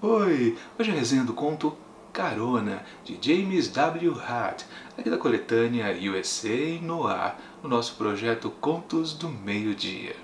Oi! Hoje é a resenha do conto Carona, de James W. Hatt, aqui da coletânea USA Noir, no nosso projeto Contos do Meio-Dia.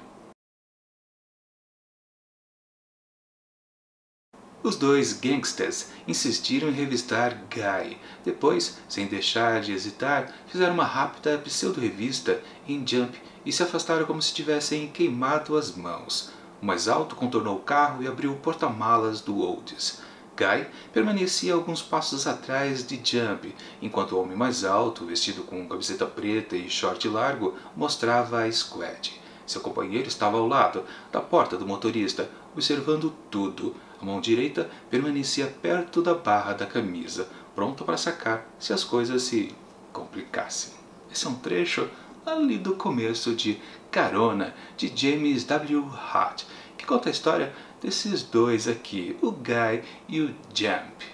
Os dois gangsters insistiram em revistar Guy. Depois, sem deixar de hesitar, fizeram uma rápida pseudo-revista em Jump e se afastaram como se tivessem queimado as mãos. O mais alto contornou o carro e abriu o porta-malas do Olds. Guy permanecia alguns passos atrás de Jump, enquanto o homem mais alto, vestido com camiseta preta e short largo, mostrava a Squad. Seu companheiro estava ao lado da porta do motorista, observando tudo. A mão direita permanecia perto da barra da camisa, pronta para sacar se as coisas se complicassem. Esse é um trecho ali do começo de Carona, de James W. Hatt, que conta a história desses dois aqui, o Guy e o Jump.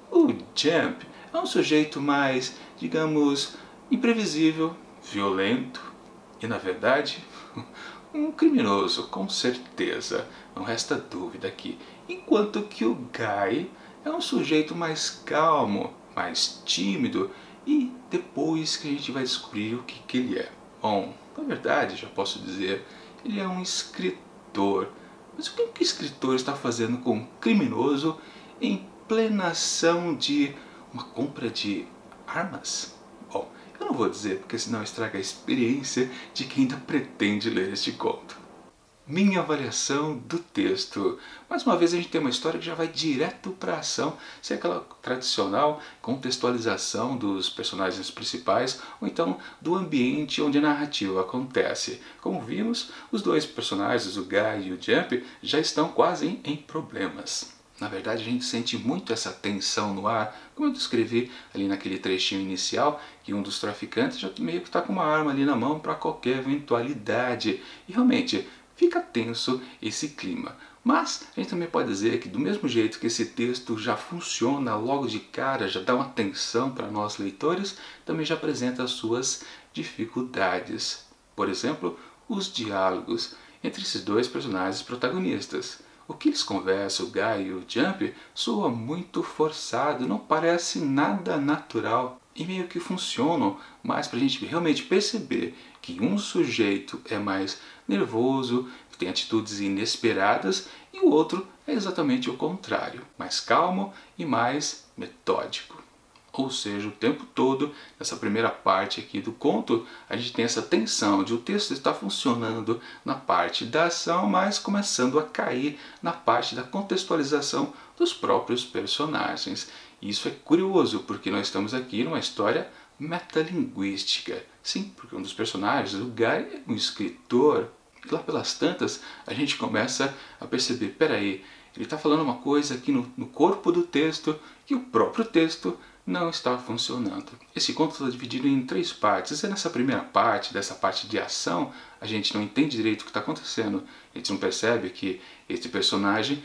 O Jump é um sujeito mais, digamos, imprevisível, violento e, na verdade, um criminoso, com certeza, não resta dúvida aqui. Enquanto que o Guy é um sujeito mais calmo, mais tímido e depois que a gente vai descobrir o que ele é. Bom, na verdade, já posso dizer, ele é um escritor. Mas o que um escritor está fazendo com um criminoso em plena ação de uma compra de armas? Bom, eu não vou dizer porque senão estraga a experiência de quem ainda pretende ler este conto. Minha avaliação do texto. Mais uma vez a gente tem uma história que já vai direto para a ação, sem aquela tradicional contextualização dos personagens principais, ou então do ambiente onde a narrativa acontece. Como vimos, os dois personagens, o Guy e o Jump, já estão quase em problemas. Na verdade, a gente sente muito essa tensão no ar, como eu descrevi ali naquele trechinho inicial, que um dos traficantes já meio que está com uma arma ali na mão para qualquer eventualidade. E realmente, fica tenso esse clima. Mas a gente também pode dizer que do mesmo jeito que esse texto já funciona logo de cara, já dá uma tensão para nós leitores, também já apresenta as suas dificuldades. Por exemplo, os diálogos entre esses dois personagens protagonistas. O que eles conversam, o Guy e o Jump, soa muito forçado, não parece nada natural. E meio que funcionam mais para a gente realmente perceber que um sujeito é mais nervoso, que tem atitudes inesperadas, e o outro é exatamente o contrário, mais calmo e mais metódico. Ou seja, o tempo todo, nessa primeira parte aqui do conto, a gente tem essa tensão de o texto estar funcionando na parte da ação, mas começando a cair na parte da contextualização dos próprios personagens. E isso é curioso, porque nós estamos aqui numa história metalinguística. Sim, porque um dos personagens, o Guy, é um escritor. E lá pelas tantas, a gente começa a perceber, peraí, ele está falando uma coisa aqui no corpo do texto que o próprio texto não está funcionando. Esse conto está dividido em três partes, e nessa primeira parte, dessa parte de ação, a gente não entende direito o que está acontecendo. A gente não percebe que esse personagem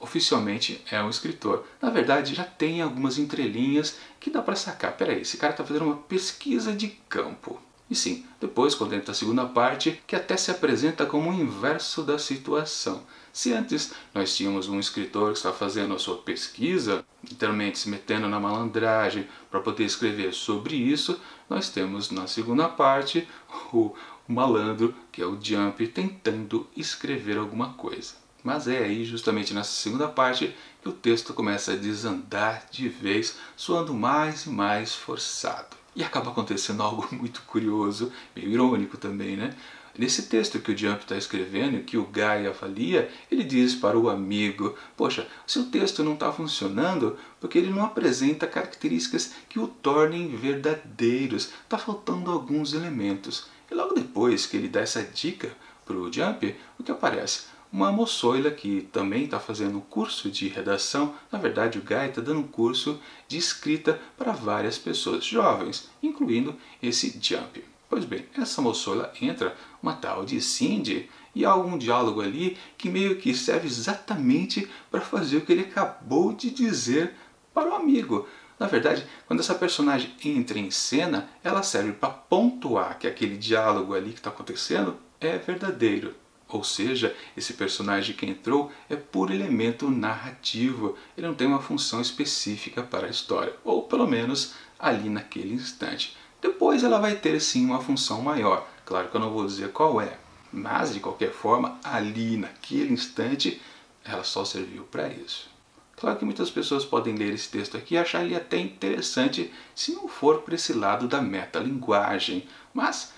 oficialmente é um escritor. Na verdade, já tem algumas entrelinhas que dá para sacar. Peraí, esse cara está fazendo uma pesquisa de campo. E sim, depois, quando entra a segunda parte, que até se apresenta como o inverso da situação. Se antes nós tínhamos um escritor que está fazendo a sua pesquisa, literalmente se metendo na malandragem para poder escrever sobre isso, nós temos na segunda parte o malandro, que é o Jump, tentando escrever alguma coisa. Mas é aí, justamente nessa segunda parte, que o texto começa a desandar de vez, soando mais e mais forçado. E acaba acontecendo algo muito curioso, meio irônico também, né? Nesse texto que o Jump está escrevendo, que o Guy avalia, ele diz para o amigo, poxa, seu texto não está funcionando porque ele não apresenta características que o tornem verdadeiros, está faltando alguns elementos. E logo depois que ele dá essa dica para o Jump, o que aparece? Uma moçoila que também está fazendo um curso de redação. Na verdade, o Guy está dando um curso de escrita para várias pessoas jovens, incluindo esse Jump. Pois bem, essa moçoila entra uma tal de Cindy e há algum diálogo ali que meio que serve exatamente para fazer o que ele acabou de dizer para o amigo. Na verdade, quando essa personagem entra em cena, ela serve para pontuar que aquele diálogo ali que está acontecendo é verdadeiro. Ou seja, esse personagem que entrou é puro elemento narrativo, ele não tem uma função específica para a história, ou pelo menos ali naquele instante. Depois ela vai ter sim uma função maior, claro que eu não vou dizer qual é, mas de qualquer forma, ali naquele instante, ela só serviu para isso. Claro que muitas pessoas podem ler esse texto aqui e achar ele até interessante se não for por esse lado da metalinguagem, mas,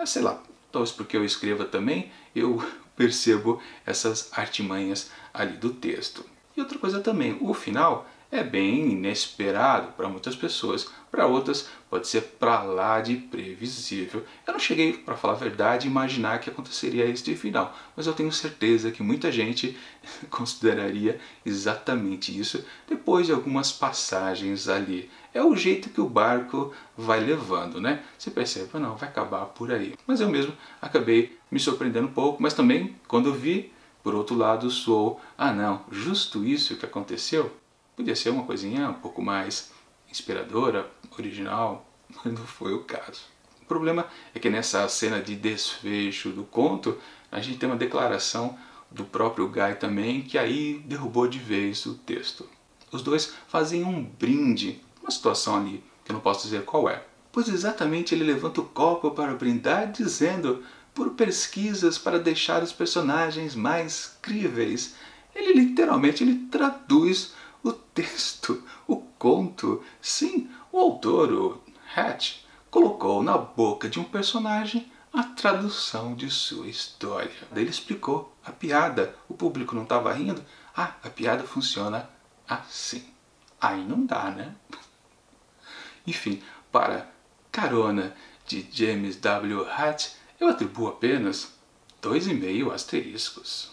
sei lá, talvez porque eu escreva também, eu percebo essas artimanhas ali do texto. E outra coisa também, o final é bem inesperado para muitas pessoas, para outras pode ser para lá de previsível. Eu não cheguei, para falar a verdade, a imaginar que aconteceria este final, mas eu tenho certeza que muita gente consideraria exatamente isso depois de algumas passagens ali. É o jeito que o barco vai levando, né? Você percebe, não, vai acabar por aí. Mas eu mesmo acabei me surpreendendo um pouco, mas também, quando eu vi, por outro lado, soou, não, justo isso que aconteceu? Podia ser uma coisinha um pouco mais inspiradora, original, mas não foi o caso. O problema é que nessa cena de desfecho do conto, a gente tem uma declaração do próprio Guy também, que aí derrubou de vez o texto. Os dois fazem um brinde, uma situação ali, que eu não posso dizer qual é. Pois exatamente ele levanta o copo para brindar dizendo, por pesquisas para deixar os personagens mais críveis. Ele literalmente traduz o texto, o conto. Sim, o autor, o Hatch, colocou na boca de um personagem a tradução de sua história. Daí ele explicou a piada. O público não estava rindo? A piada funciona assim. Aí não dá, né? Enfim, para carona de James W. Hatch, eu atribuo apenas 2,5 asteriscos.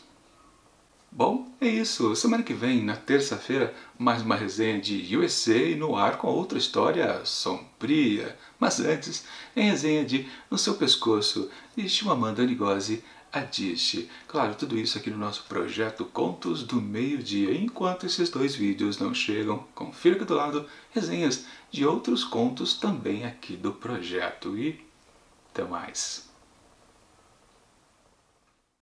Bom, é isso. Semana que vem, na terça-feira, mais uma resenha de USA no ar com outra história sombria. Mas antes, em resenha de No Seu Pescoço, de Chimamanda Ngozi Adichie. Claro, tudo isso aqui no nosso projeto Contos do Meio-Dia. Enquanto esses dois vídeos não chegam, confira aqui do lado resenhas de outros contos também aqui do projeto. E até mais.